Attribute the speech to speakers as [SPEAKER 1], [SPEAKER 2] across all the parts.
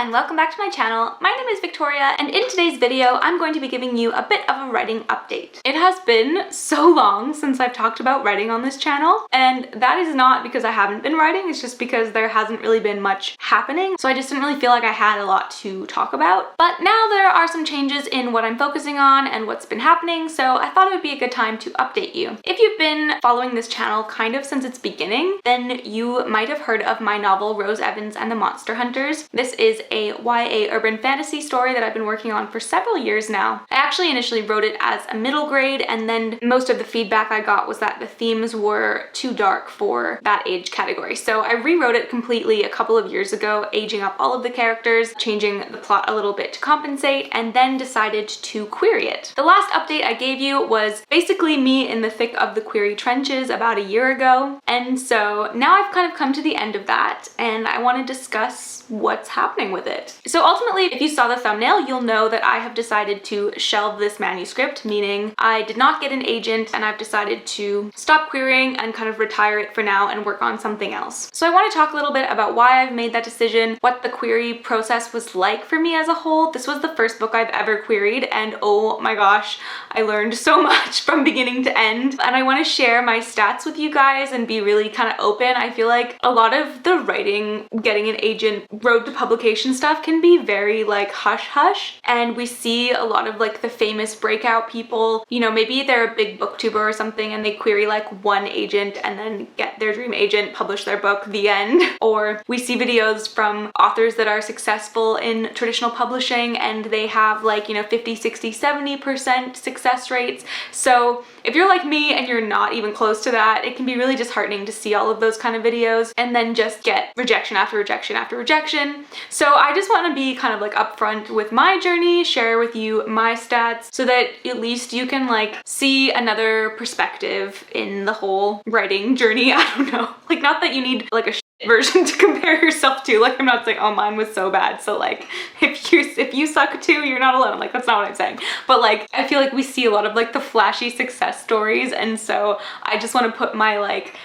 [SPEAKER 1] and welcome back to my channel. My name is Victoria, and in today's video I'm going to be giving you a bit of a writing update. It has been so long since I've talked about writing on this channel, and that is not because I haven't been writing, it's just because there hasn't really been much happening, so I just didn't really feel like I had a lot to talk about. But now there are some changes in what I'm focusing on and what's been happening, so I thought it would be a good time to update you. If you've been following this channel kind of since its beginning, then you might have heard of my novel Rose Evans and the Monster Hunters. This is a YA urban fantasy story that I've been working on for several years now. I actually initially wrote it as a middle grade, and then most of the feedback I got was that the themes were too dark for that age category. So I rewrote it completely a couple of years ago, aging up all of the characters, changing the plot a little bit to compensate, and then decided to query it. The last update I gave you was basically me in the thick of the query trenches about a year ago, and so now I've kind of come to the end of that, and I want to discuss what's happening with it. So ultimately, if you saw the thumbnail, you'll know that I have decided to shelve this manuscript, meaning I did not get an agent and I've decided to stop querying and kind of retire it for now and work on something else. So I want to talk a little bit about why I've made that decision, what the query process was like for me as a whole. This was the first book I've ever queried, and oh my gosh, I learned so much from beginning to end. And I want to share my stats with you guys and be really kind of open. I feel like a lot of the writing, getting an agent, road to publication stuff can be very like hush hush, and we see a lot of like the famous breakout people, you know, maybe they're a big booktuber or something and they query like one agent and then get their dream agent, publish their book, the end. Or we see videos from authors that are successful in traditional publishing and they have like, you know, 50, 60, 70% success rates. So if you're like me and you're not even close to that, it can be really disheartening to see all of those kind of videos and then just get rejection after rejection after rejection. So I just want to be kind of like upfront with my journey, share with you my stats so that at least you can like see another perspective in the whole writing journey. I don't know, like not that you need like a version to compare yourself to, like I'm not saying oh mine was so bad, so like if you suck too, you're not alone, like that's not what I'm saying, but like I feel like we see a lot of like the flashy success stories, and so I just want to put my like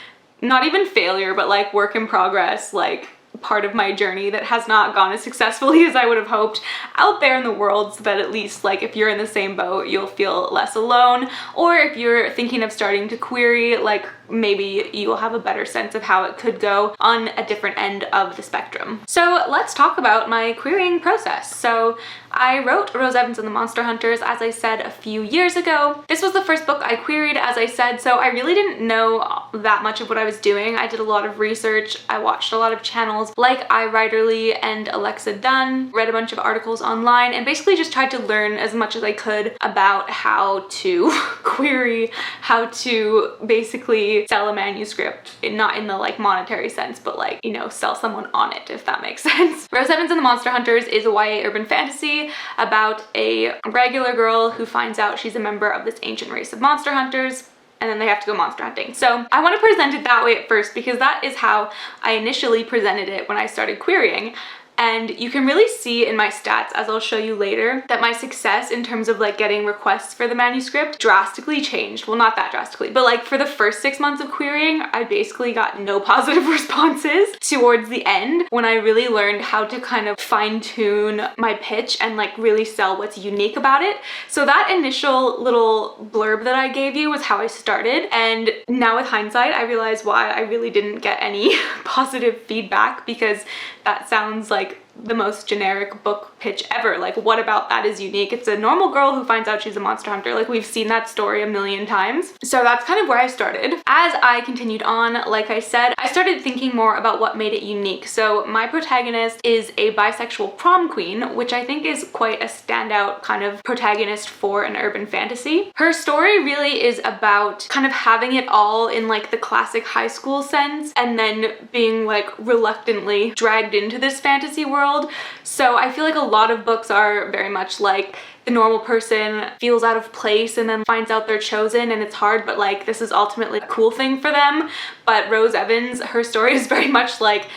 [SPEAKER 1] not even failure but like work in progress, like part of my journey that has not gone as successfully as I would have hoped out there in the world, so that at least like if you're in the same boat you'll feel less alone, or if you're thinking of starting to query, like maybe you will have a better sense of how it could go on a different end of the spectrum. So let's talk about my querying process. So I wrote Rose Evans and the Monster Hunters, as I said, a few years ago. This was the first book I queried, as I said, so I really didn't know that much of what I was doing. I did a lot of research, I watched a lot of channels like iWriterly and Alexa Dunn, read a bunch of articles online, and basically just tried to learn as much as I could about how to query, how to basically sell a manuscript, not in the like monetary sense, but like, you know, sell someone on it, if that makes sense. Rose Evans and the Monster Hunters is a YA urban fantasy about a regular girl who finds out she's a member of this ancient race of monster hunters, and then they have to go monster hunting. So I want to present it that way at first because that is how I initially presented it when I started querying. And you can really see in my stats, as I'll show you later, that my success in terms of like getting requests for the manuscript drastically changed. Well, not that drastically, but like for the first 6 months of querying, I basically got no positive responses. Towards the end, when I really learned how to kind of fine tune my pitch and like really sell what's unique about it. So that initial little blurb that I gave you was how I started. And now with hindsight, I realize why I really didn't get any positive feedback, because that sounds like the most generic book pitch ever. Like, what about that is unique? It's a normal girl who finds out she's a monster hunter. Like, we've seen that story a million times. So that's kind of where I started. As I continued on, like I said, I started thinking more about what made it unique. So my protagonist is a bisexual prom queen, which I think is quite a standout kind of protagonist for an urban fantasy. Her story really is about kind of having it all in like the classic high school sense, and then being like reluctantly dragged into this fantasy world. So I feel like a lot of books are very much like the normal person feels out of place and then finds out they're chosen, and it's hard, but like this is ultimately a cool thing for them. But Rose Evans, her story is very much like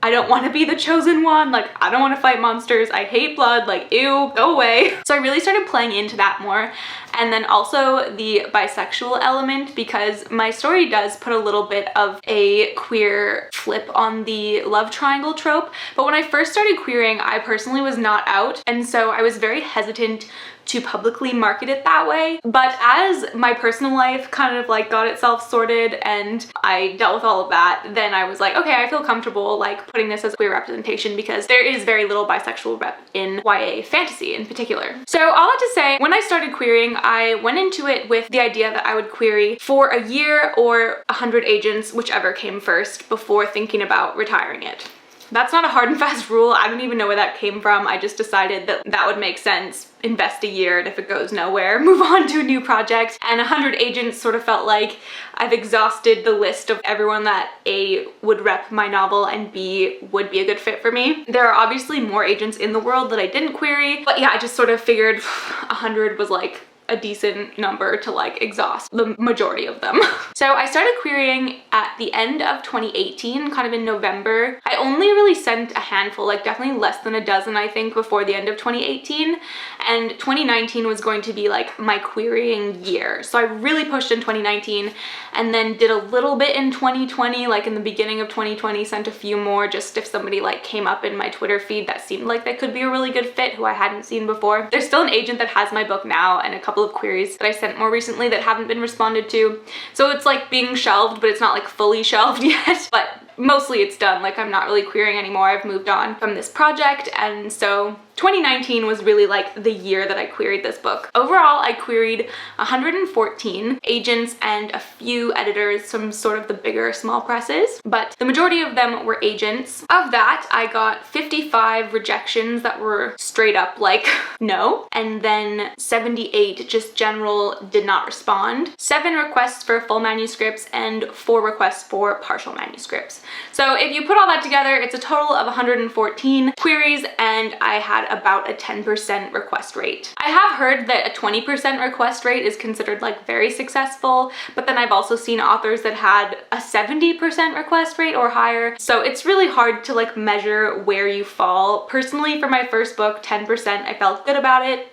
[SPEAKER 1] I don't want to be the chosen one. Like, I don't want to fight monsters. I hate blood. Like, ew, go away. So I really started playing into that more. And then also the bisexual element, because my story does put a little bit of a queer flip on the love triangle trope. But when I first started queering, I personally was not out. And so I was very hesitant to publicly market it that way. But as my personal life kind of like got itself sorted and I dealt with all of that, then I was like, okay, I feel comfortable like putting this as queer representation, because there is very little bisexual rep in YA fantasy in particular. So all that to say, when I started querying, I went into it with the idea that I would query for a year or 100 agents, whichever came first, before thinking about retiring it. That's not a hard and fast rule. I don't even know where that came from. I just decided that that would make sense. Invest a year, and if it goes nowhere, move on to a new project. And 100 agents sort of felt like I've exhausted the list of everyone that A, would rep my novel, and B, would be a good fit for me. There are obviously more agents in the world that I didn't query, but yeah, I just sort of figured 100 was like a decent number to like exhaust the majority of them. So I started querying at the end of 2018, kind of in November. I only really sent a handful, like definitely less than a dozen, I think, before the end of 2018. And 2019 was going to be like my querying year. So I really pushed in 2019 and then did a little bit in 2020, like in the beginning of 2020, sent a few more just if somebody like came up in my Twitter feed that seemed like they could be a really good fit who I hadn't seen before. There's still an agent that has my book now and a couple of queries that I sent more recently that haven't been responded to. So it's like being shelved, but it's not like fully shelved yet. But mostly it's done. Like, I'm not really querying anymore. I've moved on from this project. And so 2019 was really like the year that I queried this book. Overall, I queried 114 agents and a few editors from sort of the bigger small presses, but the majority of them were agents. Of that, I got 55 rejections that were straight up like no, and then 78 just general did not respond, 7 requests for full manuscripts, and 4 requests for partial manuscripts. So if you put all that together, it's a total of 114 queries, and I had about a 10% request rate. I have heard that a 20% request rate is considered like very successful, but then I've also seen authors that had a 70% request rate or higher. So it's really hard to like measure where you fall. Personally, for my first book, 10%, I felt good about it.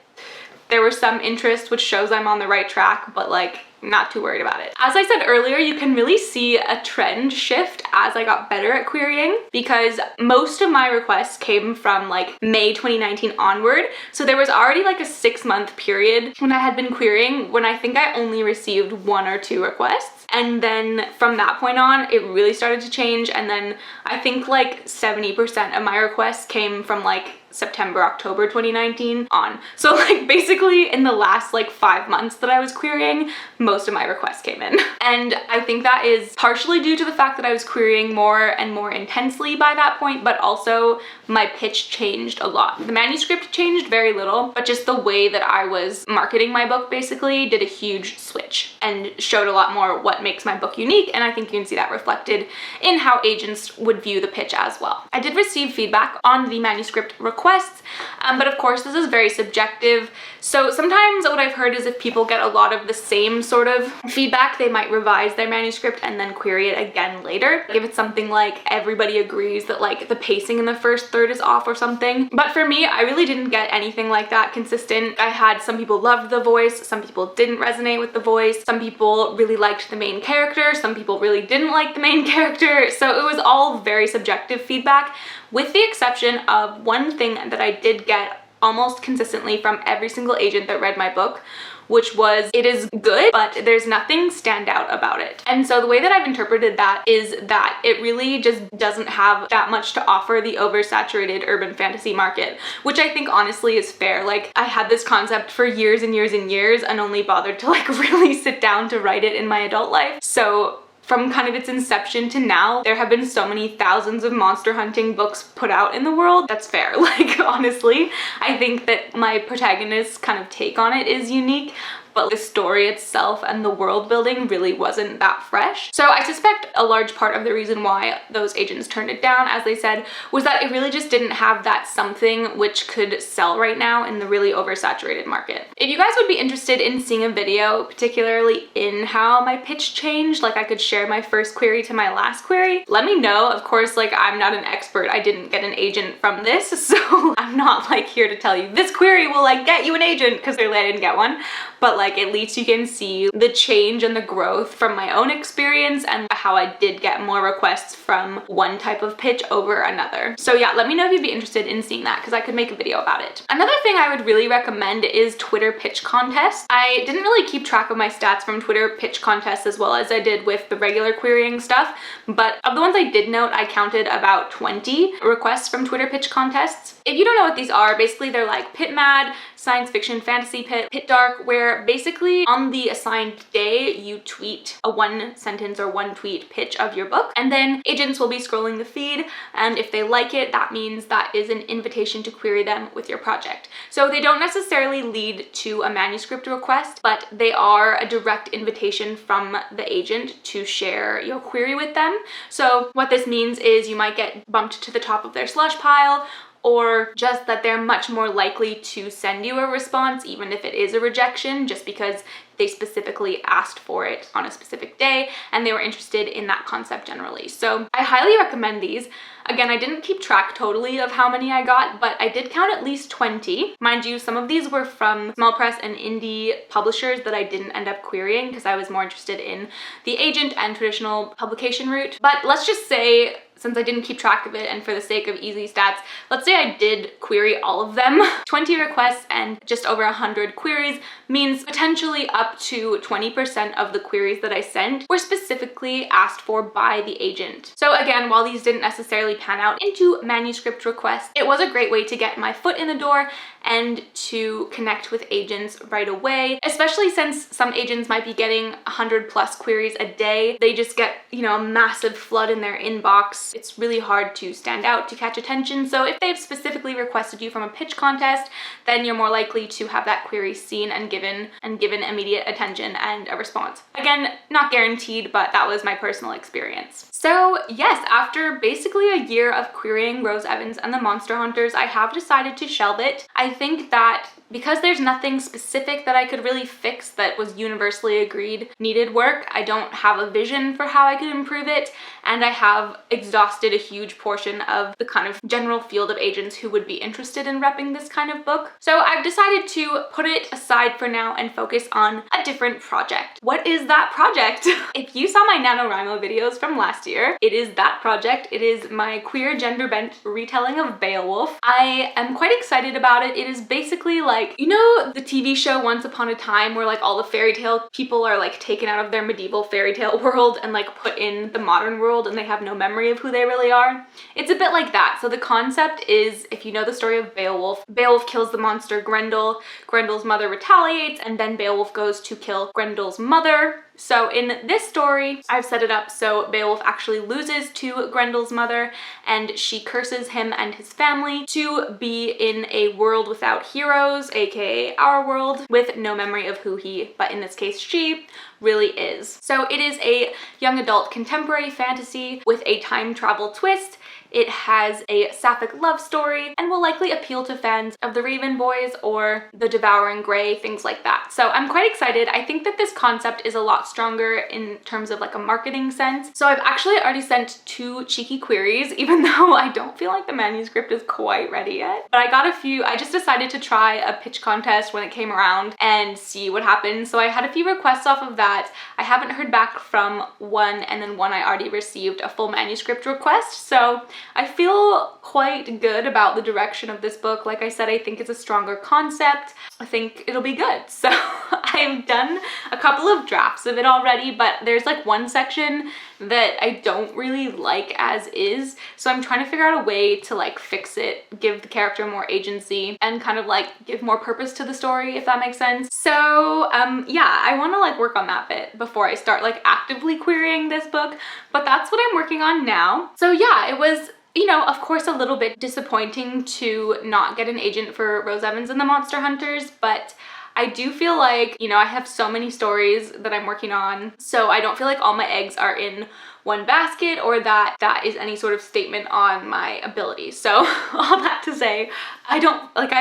[SPEAKER 1] There was some interest, which shows I'm on the right track, but like, not too worried about it. As I said earlier, you can really see a trend shift as I got better at querying, because most of my requests came from like May 2019 onward. So there was already like a 6-month period when I had been querying when I think I only received 1 or 2 requests. And then from that point on, it really started to change. And then I think like 70% of my requests came from like September, October 2019 on. So like basically in the last like 5 months that I was querying, most of my requests came in. And I think that is partially due to the fact that I was querying more and more intensely by that point, but also my pitch changed a lot. The manuscript changed very little, but just the way that I was marketing my book basically did a huge switch and showed a lot more what makes my book unique, and I think you can see that reflected in how agents would view the pitch as well. I did receive feedback on the manuscript requests, but of course this is very subjective. So sometimes what I've heard is if people get a lot of the same sort of feedback, they might revise their manuscript and then query it again later. If it's something like everybody agrees that like the pacing in the first third is off or something. But for me, I really didn't get anything like that consistent. I had some people loved the voice, some people didn't resonate with the voice, some people really liked the main character, some people really didn't like the main character. So it was all very subjective feedback, with the exception of one thing that I did get almost consistently from every single agent that read my book, which was, it is good, but there's nothing stand out about it. And so the way that I've interpreted that is that it really just doesn't have that much to offer the oversaturated urban fantasy market, which I think honestly is fair. Like, I had this concept for years and years and years and only bothered to like really sit down to write it in my adult life. So from kind of its inception to now, there have been so many thousands of monster hunting books put out in the world. That's fair. Like, honestly, I think that my protagonist's kind of take on it is unique, but the story itself and the world building really wasn't that fresh. So I suspect a large part of the reason why those agents turned it down, as they said, was that it really just didn't have that something which could sell right now in the really oversaturated market. If you guys would be interested in seeing a video, particularly in how my pitch changed, like I could share my first query to my last query, let me know. Of course, like I'm not an expert. I didn't get an agent from this, so I'm not like here to tell you this query will like get you an agent, because clearly I didn't get one. But like at least you can see the change and the growth from my own experience and how I did get more requests from one type of pitch over another. So yeah, let me know if you'd be interested in seeing that, because I could make a video about it. Another thing I would really recommend is Twitter pitch contests. I didn't really keep track of my stats from Twitter pitch contests as well as I did with the regular querying stuff, but of the ones I did note, I counted about 20 requests from Twitter pitch contests. If you don't know what these are, basically they're like Pit Mad, Science Fiction Fantasy Pit, Pit Dark, where basically on the assigned day you tweet a one sentence or one tweet pitch of your book, and then agents will be scrolling the feed, and if they like it, that means that is an invitation to query them with your project. So they don't necessarily lead to a manuscript request, but they are a direct invitation from the agent to share your query with them. So what this means is you might get bumped to the top of their slush pile, or just that they're much more likely to send you a response even if it is a rejection, just because they specifically asked for it on a specific day and they were interested in that concept generally. So I highly recommend these. Again, I didn't keep track totally of how many I got, but I did count at least 20. Mind you, some of these were from small press and indie publishers that I didn't end up querying because I was more interested in the agent and traditional publication route. But let's just say, since I didn't keep track of it and for the sake of easy stats, let's say I did query all of them. 20 requests and just over 100 queries means potentially up to 20% of the queries that I sent were specifically asked for by the agent. So again, while these didn't necessarily pan out into manuscript requests, it was a great way to get my foot in the door and to connect with agents right away, especially since some agents might be getting 100+ queries a day. They just get, you know, a massive flood in their inbox. It's really hard to stand out, to catch attention. So if they've specifically requested you from a pitch contest, then you're more likely to have that query seen and given immediate attention and a response. Again, not guaranteed, but that was my personal experience. So yes, after basically a year of querying Rose Evans and the Monster Hunters, I have decided to shelve it. I think that because there's nothing specific that I could really fix that was universally agreed needed work, I don't have a vision for how I could improve it, and I have exhausted a huge portion of the kind of general field of agents who would be interested in repping this kind of book. So I've decided to put it aside for now and focus on a different project. What is that project? If you saw my NaNoWriMo videos from last year, it is that project. It is my queer gender bent retelling of Beowulf. I am quite excited about it. It is basically like, you know, the TV show Once Upon a Time where like all the fairy tale people are like taken out of their medieval fairy tale world and like put in the modern world and they have no memory of who they really are? It's a bit like that. So the concept is, if you know the story of Beowulf, Beowulf kills the monster Grendel, Grendel's mother retaliates, and then Beowulf goes to kill Grendel's mother. So in this story, I've set it up so Beowulf actually loses to Grendel's mother and she curses him and his family to be in a world without heroes, aka our world, with no memory of who he, but in this case she, really is. So it is a young adult contemporary fantasy with a time travel twist. It has a sapphic love story and will likely appeal to fans of the Raven Boys or the Devouring Grey, things like that. So I'm quite excited. I think that this concept is a lot stronger in terms of like a marketing sense. So I've actually already sent 2 cheeky queries, even though I don't feel like the manuscript is quite ready yet. But I got a few. I just decided to try a pitch contest when it came around and see what happened. So I had a few requests off of that. I haven't heard back from one, and then one I already received a full manuscript request. So I feel quite good about the direction of this book. Like I said, I think it's a stronger concept. I think it'll be good. So I've done a couple of drafts of it already, but there's like one section that I don't really like as is. So I'm trying to figure out a way to like fix it, give the character more agency, and kind of like give more purpose to the story, if that makes sense. So yeah, I want to like work on that bit before I start like actively querying this book, but that's what I'm working on now. So yeah, it was, you know, of course a little bit disappointing to not get an agent for Rose Evans and the Monster Hunters, but I do feel like, you know, I have so many stories that I'm working on, so I don't feel like all my eggs are in one basket or that that is any sort of statement on my abilities. So all that to say, I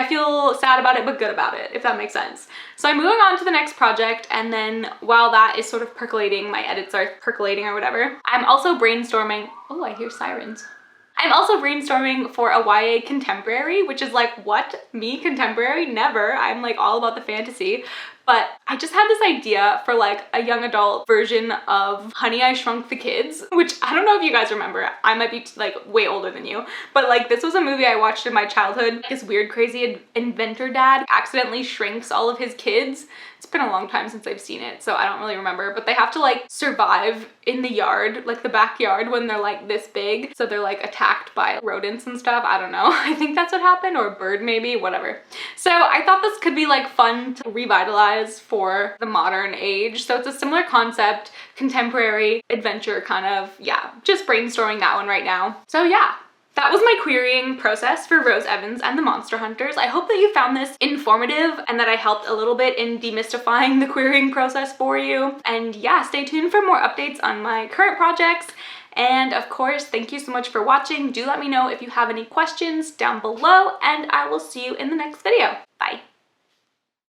[SPEAKER 1] feel sad about it but good about it, if that makes sense. So I'm moving on to the next project, and then while that is sort of percolating, my edits are percolating or whatever, I'm also brainstorming. Oh, I hear sirens. I'm also brainstorming for a YA contemporary, which is like, what? Me, contemporary? Never. I'm like all about the fantasy. But I just had this idea for like a young adult version of Honey, I Shrunk the Kids, which I don't know if you guys remember. I might be like way older than you, but like this was a movie I watched in my childhood. This weird, crazy inventor dad accidentally shrinks all of his kids. It's been a long time since I've seen it, so I don't really remember, but they have to like survive in the yard, like the backyard, when they're like this big. So they're like attacked by rodents and stuff. I don't know. I think that's what happened, or a bird maybe, whatever. So I thought this could be like fun to revitalize for the modern age. So it's a similar concept, contemporary adventure kind of, yeah, just brainstorming that one right now. So yeah. That was my querying process for Rose Evans and the Monster Hunters. I hope that you found this informative and that I helped a little bit in demystifying the querying process for you. And yeah, stay tuned for more updates on my current projects. And of course, thank you so much for watching. Do let me know if you have any questions down below, and I will see you in the next video. Bye.